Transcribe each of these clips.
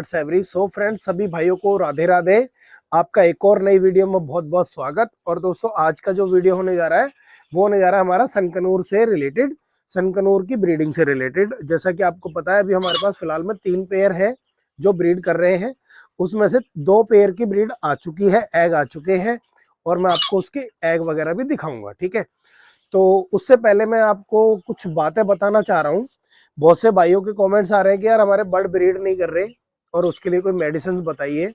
What's every. So friends, सभी भाइयों को राधे राधे। आपका एक और नई वीडियो में बहुत बहुत स्वागत। और दोस्तों, आज का जो वीडियो होने जा रहा है वो होने जा रहा है हमारा सनकनूर से रिलेटेड, सनकनूर की ब्रीडिंग से रिलेटेड। जैसा कि आपको पता है, अभी हमारे पास फिलहाल में 3 पेयर है जो ब्रीड कर रहे हैं। उसमें से 2 पेयर की ब्रीड आ चुकी है, एग आ चुके हैं, और मैं आपको उसके एग वगैरह भी दिखाऊंगा। ठीक है, तो उससे पहले मैं आपको कुछ बातें बताना चाह रहा हूँ। बहुत से भाइयों के कमेंट्स आ रहे हैं कि यार हमारे बर्ड ब्रीड नहीं कर रहे और उसके लिए कोई मेडिसिन बताइए।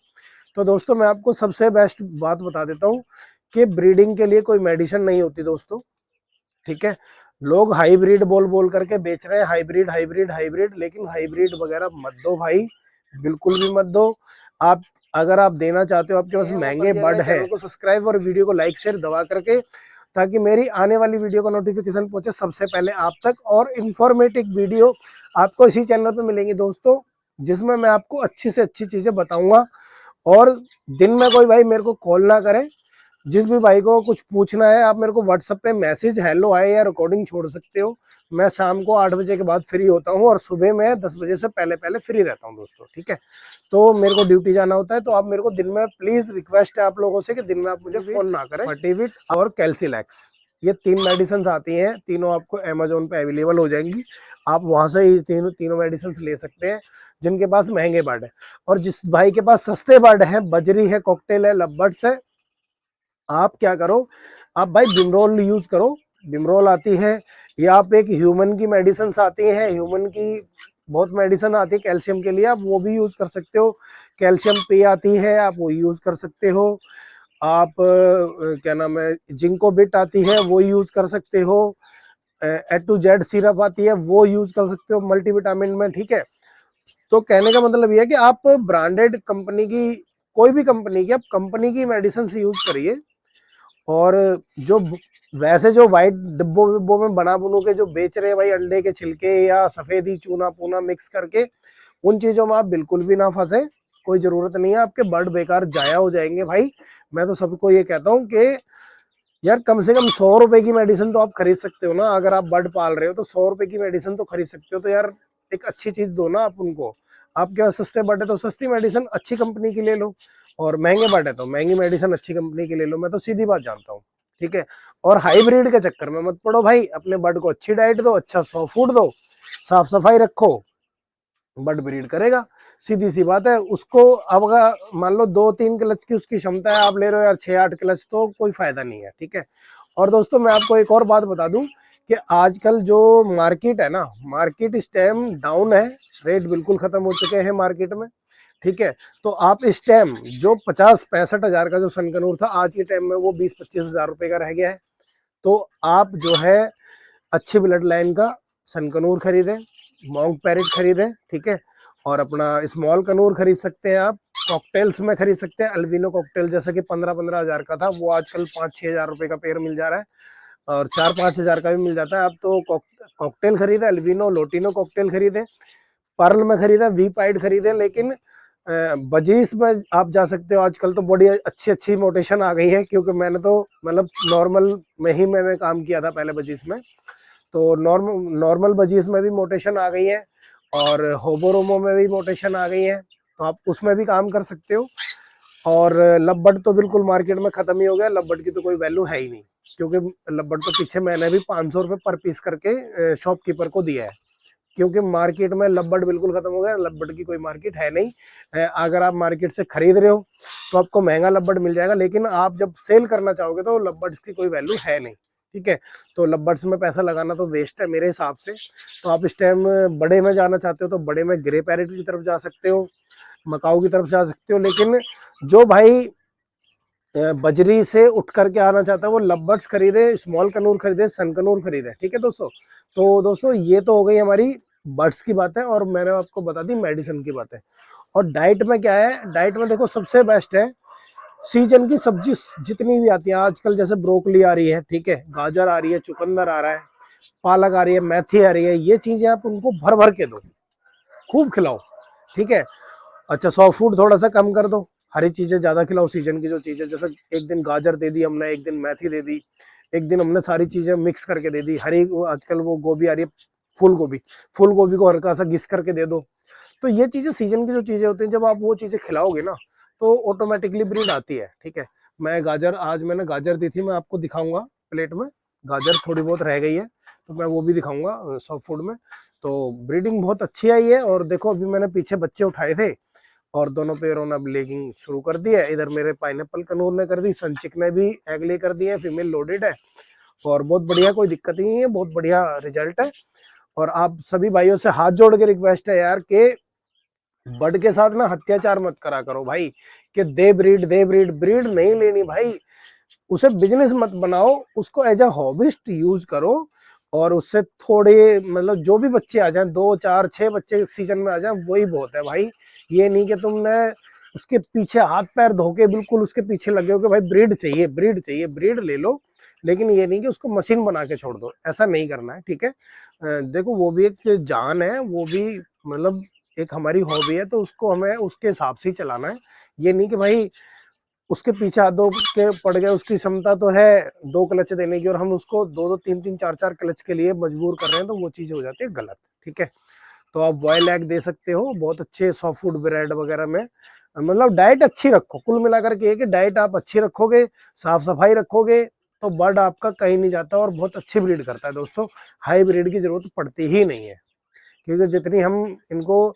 तो दोस्तों, मैं आपको सबसे बेस्ट बात बता देता हूँ कि ब्रीडिंग के लिए कोई मेडिसिन नहीं होती दोस्तों। ठीक है, लोग हाइब्रिड बोल बोल करके बेच रहे हैं, हाइब्रिड हाइब्रिड हाइब्रिड, लेकिन हाइब्रिड वगैरह मत दो भाई, बिल्कुल भी मत दो। आप अगर आप देना चाहते हो, आपके पास महंगे बर्ड है, चैनल को सब्सक्राइब और वीडियो को लाइक शेयर दबा करके, ताकि मेरी आने वाली वीडियो का नोटिफिकेशन पहुंचे सबसे पहले आप तक। और इंफॉर्मेटिव वीडियो आपको इसी चैनल पे मिलेंगी दोस्तों, जिसमें मैं आपको अच्छी से अच्छी चीजें बताऊंगा। और दिन में कोई भाई मेरे को कॉल ना करे। जिस भी भाई को कुछ पूछना है, आप मेरे को व्हाट्सएप पे मैसेज हेलो आए या रिकॉर्डिंग छोड़ सकते हो। मैं शाम को 8 बजे के बाद फ्री होता हूँ और सुबह में 10 बजे से पहले पहले फ्री रहता हूँ दोस्तों। ठीक है, तो मेरे को ड्यूटी जाना होता है, तो आप मेरे को दिन में, प्लीज रिक्वेस्ट है आप लोगों से कि दिन में आप मुझे फोन ना करें। फर्टिविट और कैल्सिलैक्स, ये 3 मेडिसिन आती हैं, तीनों आपको अमेजोन पे अवेलेबल हो जाएंगी। आप वहां से ही तीनों मेडिसिन ले सकते हैं जिनके पास महंगे बर्ड है। और जिस भाई के पास सस्ते बर्ड है, बजरी है, कॉकटेल है, लवबर्ड्स है, आप क्या करो, आप भाई बिमरोल यूज करो। बिमरोल आती है, या आप एक ह्यूमन की मेडिसिन आती है, ह्यूमन की बहुत मेडिसिन आती है कैल्शियम के लिए, आप वो भी यूज कर सकते हो। कैल्शियम पे आती है, आप वो यूज कर सकते हो। आप क्या नाम है, जिंको बिट आती है, वो यूज कर सकते हो। A to Z सिरप आती है, वो यूज कर सकते हो मल्टीविटामिन में। ठीक है, तो कहने का मतलब ये है कि आप ब्रांडेड कंपनी की, कोई भी कंपनी की, आप कंपनी की मेडिसिन यूज करिए। और जो वैसे जो वाइट डिब्बों विब्बों में बना बुनू के जो बेच रहे हैं भाई, अंडे के छिलके या सफेदी चूना पूना मिक्स करके, उन चीजों में आप बिल्कुल भी ना फंसे। कोई जरूरत नहीं है, आपके बर्ड बेकार जाया हो जाएंगे भाई। मैं तो सबको ये कहता हूँ कि यार कम से कम 100 रुपए की मेडिसिन तो आप खरीद सकते हो ना। अगर आप बर्ड पाल रहे हो तो 100 रुपए की मेडिसिन तो खरीद सकते हो। तो यार एक अच्छी चीज दो ना आप उनको। आपके पास सस्ते बर्ड है तो सस्ती मेडिसिन अच्छी कंपनी की ले लो, और महंगे बर्ड है तो महंगी मेडिसिन अच्छी कंपनी की ले लो। मैं तो सीधी बात जानता हूँ। ठीक है, और हाइब्रिड के चक्कर में मत पड़ो भाई। अपने बर्ड को अच्छी डाइट दो, अच्छा सॉफ्ट फूड दो, साफ सफाई रखो, बर्ड ब्रीड करेगा। सीधी सी बात है। उसको अब अगर मान लो 2-3 क्लच की उसकी क्षमता है, आप ले रहे हो यार 6-8 क्लच, तो कोई फायदा नहीं है। ठीक है, और दोस्तों मैं आपको एक और बात बता दूं कि आजकल जो मार्केट है ना, मार्केट इस टाइम डाउन है, रेट बिल्कुल खत्म हो चुके हैं मार्केट में। ठीक है, तो आप इस टाइम जो 50-65 हजार का जो सनकनूर था, आज के टाइम में वो 20-25 हजार रुपए का रह गया है। तो आप जो है अच्छी ब्लड लाइन का सनकनूर खरीदें, मॉन्क पैरेट खरीदें। ठीक है, और अपना स्मॉल कनूर खरीद सकते हैं आप। कॉकटेल्स में खरीद सकते हैं, अल्बिनो कॉकटेल जैसा कि 15-15 हजार का था, वो आजकल 5-6 हजार रुपए का पेयर मिल जा रहा है, और 4-5 हजार का भी मिल जाता है। आप तो कॉकटेल खरीदे, अल्बिनो लोटिनो कॉकटेल खरीदे, पर्ल में खरीदा, वी पाइड खरीदे। लेकिन बजीस में आप जा सकते हो। आजकल तो बड़ी अच्छी अच्छी मोटेशन आ गई है, क्योंकि मैंने तो मतलब नॉर्मल में ही मैंने काम किया था पहले बजीस में, तो नॉर्मल बजीस में भी मोटेशन आ गई है, और होबोरोमो में भी मोटेशन आ गई है, तो आप उसमें भी काम कर सकते हो। और लवबर्ड तो बिल्कुल मार्केट में खत्म ही हो गया, लवबर्ड की तो कोई वैल्यू है ही नहीं, क्योंकि लवबर्ड तो पीछे मैंने भी 500 रुपये पर पीस करके शॉपकीपर को दिया है, क्योंकि मार्केट में लवबर्ड बिल्कुल खत्म हो गया। लवबर्ड की कोई मार्केट है नहीं। अगर आप मार्केट से खरीद रहे हो तो आपको महंगा लवबर्ड मिल जाएगा, लेकिन आप जब सेल करना चाहोगे तो लवबर्ड्स की कोई वैल्यू है नहीं। ठीक है, तो लवबर्ड्स में पैसा लगाना तो वेस्ट है मेरे हिसाब से। तो आप इस टाइम बड़े में जाना चाहते हो तो बड़े में ग्रे पैरेट की तरफ जा सकते हो, मकाऊ की तरफ जा सकते हो। लेकिन जो भाई बजरी से उठ करके आना चाहता है, वो लवबर्ड्स खरीदे, स्मॉल कनूर खरीदे, सन कनूर खरीदे। ठीक है दोस्तों, तो दोस्तों ये तो हो गई हमारी बर्ड्स की बातें, और मैंने आपको बता दी मेडिसिन की बातें। और डाइट में क्या है, डाइट में देखो सबसे बेस्ट है सीजन की सब्जी जितनी भी आती है आजकल, जैसे ब्रोकली आ रही है, ठीक है, गाजर आ रही है, चुकंदर आ रहा है, पालक आ रही है, मेथी आ रही है, ये चीजें आप उनको भर भर के दो, खूब खिलाओ। ठीक है, अच्छा सॉफ्ट फूड थोड़ा सा कम कर दो, हरी चीजें ज्यादा खिलाओ। सीजन की जो चीजें, जैसे एक दिन गाजर दे दी हमने, एक दिन मेथी दे दी, एक दिन हमने सारी चीजें मिक्स करके दे दी। हरी आजकल वो गोभी आ रही है, फूल गोभी, फूल गोभी को हल्का सा घिस करके दे दो, तो ये चीजें सीजन की जो चीजें होती हैं, जब आप वो चीजें खिलाओगे ना तो ऑटोमेटिकली ब्रीड आती है। ठीक है, मैं गाजर, आज मैंने गाजर दी थी, मैं आपको दिखाऊंगा प्लेट में। गाजर थोड़ी बहुत रह गई है तो मैं वो भी दिखाऊंगा सॉफ्ट फूड में। तो ब्रीडिंग बहुत अच्छी आई है। और देखो अभी मैंने पीछे बच्चे उठाए थे और दोनों पेयरों ने अब लेगिंग शुरू कर दी है। इधर मेरे पाइनएप्पल कनूर ने कर दी, संचिक ने भी एग ले कर दिए, फीमेल लोडेड है और बहुत बढ़िया, कोई दिक्कत ही नहीं है, बहुत बढ़िया रिजल्ट है। और आप सभी भाइयों से हाथ जोड़ के रिक्वेस्ट है यार कि बर्ड के साथ ना अत्याचार मत करा करो भाई, कि दे ब्रीड दे ब्रीड, ब्रीड नहीं लेनी भाई, उसे बिजनेस मत बनाओ, उसको एज अ हॉबिस्ट यूज करो। और उससे थोड़े मतलब जो भी बच्चे आ जाएं, 2 4 6 बच्चे सीजन में आ जाएं, वही बहुत है भाई। ये नहीं कि तुमने उसके पीछे हाथ पैर धो के बिल्कुल उसके पीछे लगे हो कि भाई ब्रीड चाहिए ब्रीड चाहिए, ब्रीड ले लो, लेकिन ये नहीं कि उसको मशीन बना के छोड़ दो, ऐसा नहीं करना है। ठीक है, देखो वो भी एक जान है, वो भी मतलब एक हमारी हॉबी है, तो उसको हमें उसके हिसाब से ही चलाना है। ये नहीं कि भाई उसके पीछे हाथ धो के पड़ गए, उसकी क्षमता तो है 2 क्लच देने की और हम उसको 2 2 3 3 4 4 क्लच के लिए मजबूर कर रहे हैं, तो वो चीज हो जाती है गलत। ठीक है, तो आप बॉयल एग दे सकते हो बहुत अच्छे सॉफ्ट फूड ब्रेड वगैरह में। मतलब डाइट अच्छी रखो, कुल मिलाकर के कि डाइट आप अच्छी रखोगे, साफ सफाई रखोगे, तो बर्ड आपका कहीं नहीं जाता और बहुत अच्छी ब्रीड करता है दोस्तों। हाई ब्रीड की जरूरत पड़ती ही नहीं है, क्योंकि जितनी हम इनको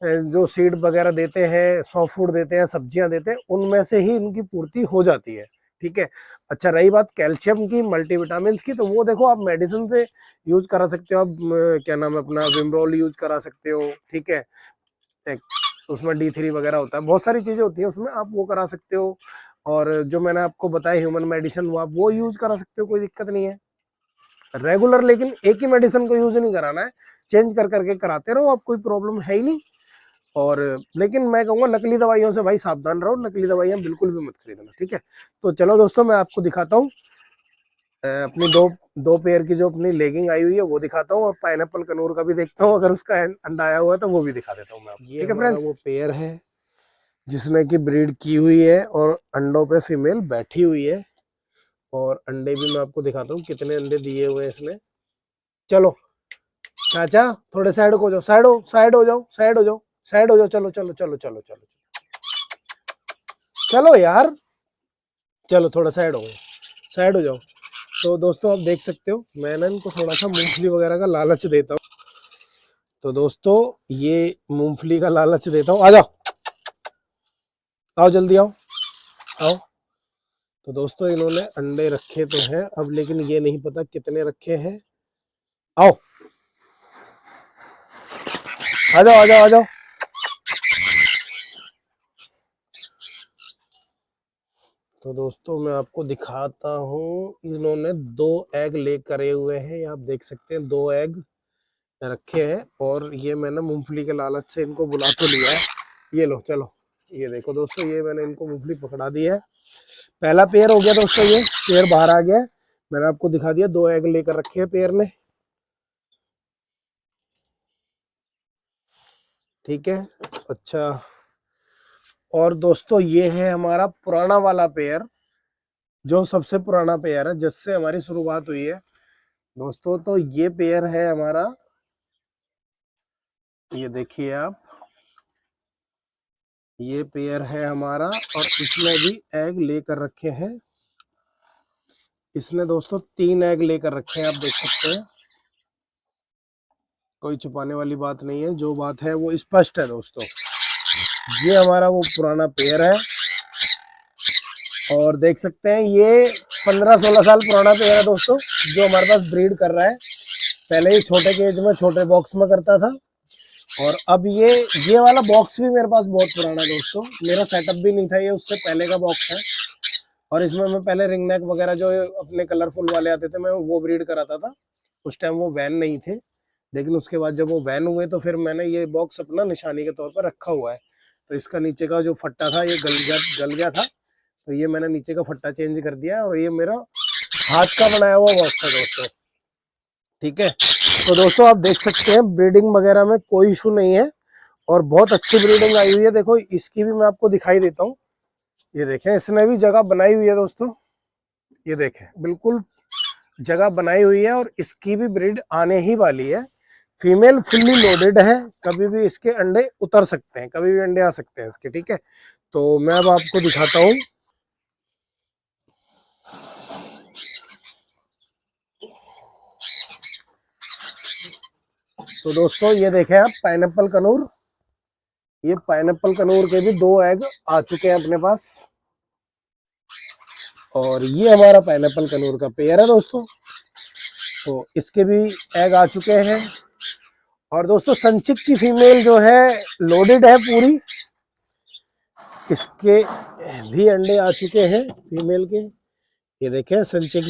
जो सीड वगैरह देते हैं, सॉफ्ट फूड देते हैं, सब्जियां देते हैं, उनमें से ही इनकी पूर्ति हो जाती है। ठीक है, अच्छा रही बात कैल्शियम की, मल्टीविटामिन की, तो वो देखो आप मेडिसिन से यूज करा सकते हो। आप क्या नाम है अपना, विमरोल यूज करा सकते हो। ठीक है, एक उसमें D3 वगैरह होता है, बहुत सारी चीजें होती है उसमें, आप वो करा सकते हो। और जो मैंने आपको बताया ह्यूमन मेडिसिन, वो आप वो यूज करा सकते हो, कोई दिक्कत नहीं है रेगुलर। लेकिन एक ही मेडिसिन को यूज नहीं कराना है, चेंज कर करके कराते रहो, आप कोई प्रॉब्लम है ही नहीं। और लेकिन मैं कहूंगा नकली दवाइयों से भाई सावधान रहो, नकली दवाइयां बिल्कुल भी मत खरीदना। ठीक है, तो चलो दोस्तों मैं आपको दिखाता हूँ अपनी दो दो पेयर की जो अपनी लेगिंग आई हुई है वो दिखाता हूँ, और पाइनएप्पल कनूर का भी देखता हूँ, अगर उसका अंडा आया हुआ है तो वो भी दिखा देता हूँ मैं आपको। ठीक है फ्रेंड्स, वो पेयर है जिसने की ब्रीड की हुई है और अंडों पे फीमेल बैठी हुई है, और अंडे भी मैं आपको दिखाता हूँ कितने अंडे दिए हुए हैं इसने। चलो चाचा थोड़े साइड हो जाओ, साइड हो, साइड हो जाओ, साइड हो जाओ, साइड हो जाओ, चलो चलो चलो चलो चलो चलो यार, चलो थोड़ा साइड हो, साइड हो जाओ। तो दोस्तों आप देख सकते हो, मैं ना इनको थोड़ा सा मूंगफली वगैरह का लालच देता हूँ। तो दोस्तों ये मूंगफली का लालच देता हूँ, आ जाओ, आओ जल्दी आओ, आओ। तो दोस्तों इन्होंने अंडे रखे तो हैं अब, लेकिन ये नहीं पता कितने रखे हैं। आओ, आ जाओ आ जाओ आ जाओ। तो दोस्तों मैं आपको दिखाता हूँ, इन्होंने 2 एग ले करे हुए हैं, ये आप देख सकते हैं 2 एग रखे हैं। और ये मैंने मूंगफली के लालच से इनको बुला तो लिया है। ये लो चलो, ये देखो दोस्तों, ये मैंने इनको मूंगफली पकड़ा दी है। पहला पेयर हो गया दोस्तों, ये पेयर बाहर आ गया, मैंने आपको दिखा दिया, 2 एग लेकर रखे हैं पेयर ने। ठीक है, अच्छा और दोस्तों ये है हमारा पुराना वाला पेयर, जो सबसे पुराना पेयर है जिससे हमारी शुरुआत हुई है दोस्तों। तो ये पेयर है हमारा, ये देखिए आप, ये पेयर है हमारा, और इसमें भी एग लेकर रखे हैं। इसने दोस्तों 3 एग लेकर रखे हैं, आप देख सकते हैं, कोई छुपाने वाली बात नहीं है, जो बात है वो स्पष्ट है दोस्तों। ये हमारा वो पुराना पेयर है, और देख सकते हैं ये 15 16 साल पुराना पेयर है दोस्तों, जो हमारे पास ब्रीड कर रहा है। पहले ही छोटे केज में छोटे बॉक्स में करता था, और अब ये वाला बॉक्स भी मेरे पास बहुत पुराना है दोस्तों, मेरा सेटअप भी नहीं था, ये उससे पहले का बॉक्स है। और इसमें मैं पहले रिंग नेक वगैरह जो अपने कलरफुल वाले आते थे, मैं वो ब्रीड कराता था। उस टाइम वो वैन नहीं थे, लेकिन उसके बाद जब वो वैन हुए तो फिर मैंने ये बॉक्स अपना निशानी के तौर पर रखा हुआ है। तो इसका नीचे का जो फट्टा था ये गल गया था, तो ये मैंने नीचे का फट्टा चेंज कर दिया, और ये मेरा हाथ का बनाया हुआ बॉक्स है दोस्तों। ठीक है, तो दोस्तों आप देख सकते हैं ब्रीडिंग वगैरह में कोई इशू नहीं है, और बहुत अच्छी ब्रीडिंग आई हुई है। देखो इसकी भी मैं आपको दिखाई देता हूँ, ये देखें, इसने भी जगह बनाई हुई है दोस्तों, ये देखें बिल्कुल जगह बनाई हुई है, और इसकी भी ब्रीड आने ही वाली है। फीमेल फुल्ली लोडेड है, कभी भी इसके अंडे उतर सकते हैं, कभी भी अंडे आ सकते हैं इसके, ठीक है। तो मैं अब आपको दिखाता हूँ। तो दोस्तों ये देखें आप, पाइनएप्पल कनूर, ये पाइनएप्पल कनूर के भी 2 एग आ चुके हैं अपने पास, और ये हमारा पाइनएप्पल कनूर का पेयर है दोस्तों। तो इसके भी एग आ चुके हैं। और दोस्तों संचिक की फीमेल जो है लोडेड है पूरी, इसके भी अंडे आ चुके हैं फीमेल के। ये देखें संचिक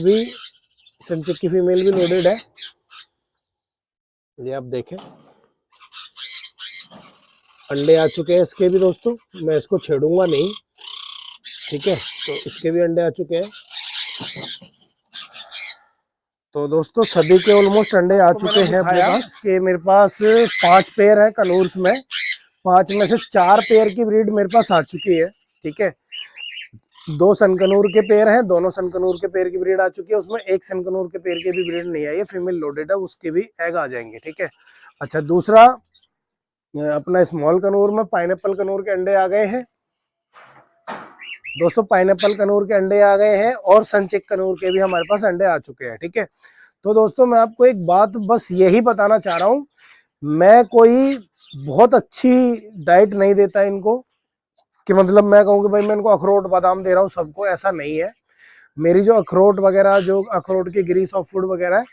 की फीमेल भी लोडेड है, ये आप देखें अंडे आ चुके हैं इसके भी दोस्तों। मैं इसको छेड़ूंगा नहीं, ठीक है। तो इसके भी अंडे आ चुके हैं। तो दोस्तों सभी के ऑलमोस्ट अंडे आ चुके हैं अपने पास। कि मेरे पास 5 पेयर है कनूर्स में, 5 में से 4 पेयर की ब्रीड मेरे पास आ चुकी है, ठीक है। 2 सनकनूर के पेयर हैं, दोनों सनकनूर के पेयर की ब्रीड आ चुकी है। उसमें एक सनकनूर के पेयर की भी ब्रीड नहीं आई है, फीमेल लोडेड है, उसके भी एग आ जाएंगे, ठीक है। अच्छा, दूसरा अपना स्मॉल कनूर में पाइनएप्पल कनूर के अंडे आ गए हैं दोस्तों, पाइनएप्पल कनूर के अंडे आ गए हैं, और संचिक कनूर के भी हमारे पास अंडे आ चुके हैं, ठीक है। तो दोस्तों मैं आपको एक बात बस यही बताना चाह रहा हूँ, मैं कोई बहुत अच्छी डाइट नहीं देता इनको, कि मतलब मैं कहूँ कि भाई मैं इनको अखरोट बादाम दे रहा हूँ सबको, ऐसा नहीं है। मेरी जो अखरोट वगैरह, जो अखरोट की ग्रीस ऑफ फूड वगैरह है,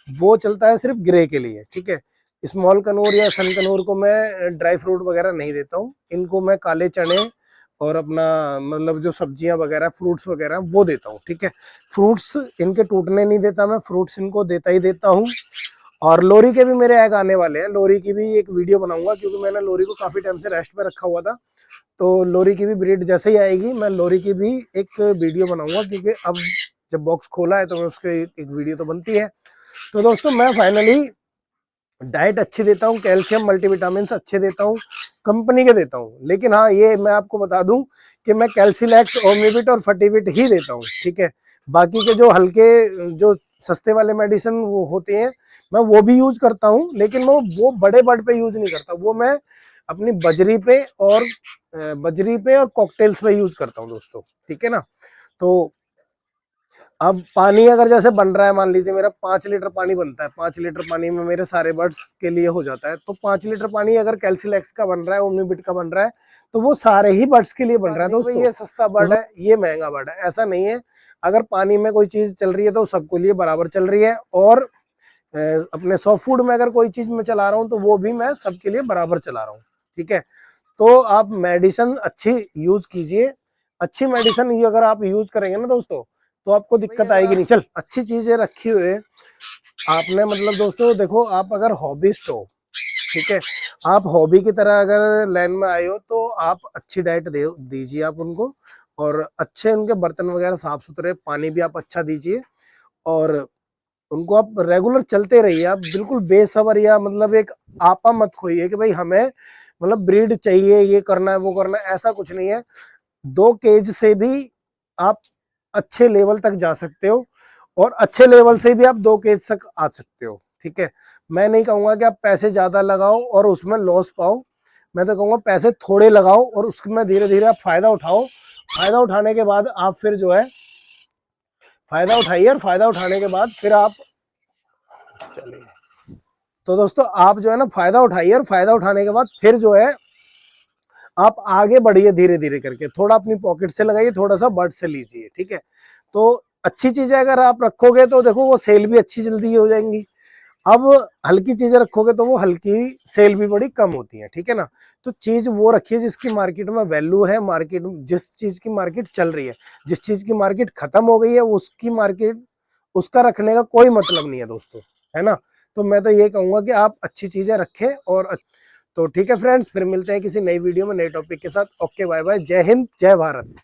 वो चलता है सिर्फ ग्रे के लिए, ठीक है। स्मॉल कनूर या सन कनूर को मैं ड्राई फ्रूट वगैरह नहीं देता हूँ, इनको मैं काले चने और अपना मतलब जो सब्जियां वगैरह, फ्रूट्स वगैरह वो देता हूँ, ठीक है। फ्रूट्स इनके टूटने नहीं देता मैं, फ्रूट्स इनको देता ही देता हूँ। और लोरी के भी मेरे एग आने वाले हैं, लोरी की भी एक वीडियो बनाऊंगा, क्योंकि मैंने लोरी को काफी टाइम से रेस्ट पे रखा हुआ था। तो लोरी की भी ब्रीड जैसे ही आएगी मैं लोरी की भी एक वीडियो बनाऊंगा, क्योंकि अब जब बॉक्स खोला है तो मैं उसके एक वीडियो तो बनती है। तो दोस्तों मैं फाइनली डाइट अच्छी देता हूँ, कैल्शियम मल्टीविटामिन अच्छे देता हूँ, कंपनी के देता हूँ। लेकिन हाँ, ये मैं आपको बता दूं कि मैं कैल्सिलैक्स, ओमेविट और फटीविट ही देता हूँ, ठीक है। बाकी के जो हल्के, जो सस्ते वाले मेडिसिन वो होते हैं, मैं वो भी यूज करता हूँ, लेकिन मैं वो बड़े बर्ड पे यूज नहीं करता, वो मैं अपनी बजरी पे और कॉकटेल्स पे यूज करता हूँ दोस्तों, ठीक है ना। तो अब पानी अगर जैसे बन रहा है, मान लीजिए मेरा 5 लीटर पानी बनता है, 5 लीटर पानी में मेरे सारे बर्ड्स के लिए हो जाता है। तो 5 लीटर पानी अगर कैल्सिलैक्स का बन रहा है, ओमनीबिट का बन रहा है, तो वो सारे ही बर्ड्स के लिए बन रहा है दोस्तों। ये सस्ता बर्ड है, ये महंगा बर्ड है, ऐसा नहीं है। अगर पानी में कोई चीज चल रही है तो सबके लिए बराबर चल रही है, और अपने सॉफ्ट फूड में अगर कोई चीज मैं चला रहा हूँ तो वो भी मैं सबके लिए बराबर चला रहा हूँ, ठीक है। तो आप मेडिसिन अच्छी यूज कीजिए, अच्छी मेडिसिन ये अगर आप यूज करेंगे ना दोस्तों, तो आपको दिक्कत आएगी नहीं। चल, अच्छी चीजें रखी हुए आपने, मतलब दोस्तों देखो, आप अगर हॉबिस्ट हो, ठीक है, आप हॉबी की तरह अगर लाइन में आए हो, तो आप अच्छी डाइट दीजिए आप उनको, और अच्छे उनके बर्तन वगैरह साफ सुथरे, पानी भी आप अच्छा दीजिए, और उनको आप रेगुलर चलते रहिए। आप बिल्कुल बेसब्र या मतलब एक आपा मत खोइए कि भाई हमें मतलब ब्रीड चाहिए, ये करना है वो करना है, ऐसा कुछ नहीं है। 2 केज से भी आप अच्छे लेवल तक जा सकते हो, और अच्छे लेवल से भी आप 2 केज तक आ सकते हो, ठीक है। मैं नहीं कहूंगा कि आप पैसे ज्यादा लगाओ और उसमें लॉस पाओ, मैं तो कहूंगा पैसे थोड़े लगाओ और उसमें धीरे धीरे आप फायदा उठाओ। फायदा उठाने के बाद आप फिर जो है फायदा उठाइए, और फायदा उठाने के बाद फिर आप चलिए। तो दोस्तों आप जो है ना फायदा उठाइए, और फायदा उठाने के बाद फिर जो है आप आगे बढ़िए धीरे धीरे करके, थोड़ा अपनी पॉकेट से लगाइए, थोड़ा सा बर्ड से लीजिए, ठीक है। तो अच्छी चीजें अगर आप रखोगे तो देखो वो सेल भी अच्छी जल्दी हो जाएंगी। अब हल्की चीजें रखोगे तो वो हल्की सेल भी बड़ी कम होती है, ठीक है ना। तो चीज वो रखिए जिसकी मार्केट में वैल्यू है, मार्केट जिस चीज की मार्केट चल रही है। जिस चीज की मार्केट खत्म हो गई है उसकी मार्केट, उसका रखने का कोई मतलब नहीं है दोस्तों, है ना। तो मैं तो ये कहूंगा कि आप अच्छी चीजें रखें। और तो ठीक है फ्रेंड्स, फिर मिलते हैं किसी नई वीडियो में नए टॉपिक के साथ। ओके, बाय बाय, जय हिंद, जय भारत।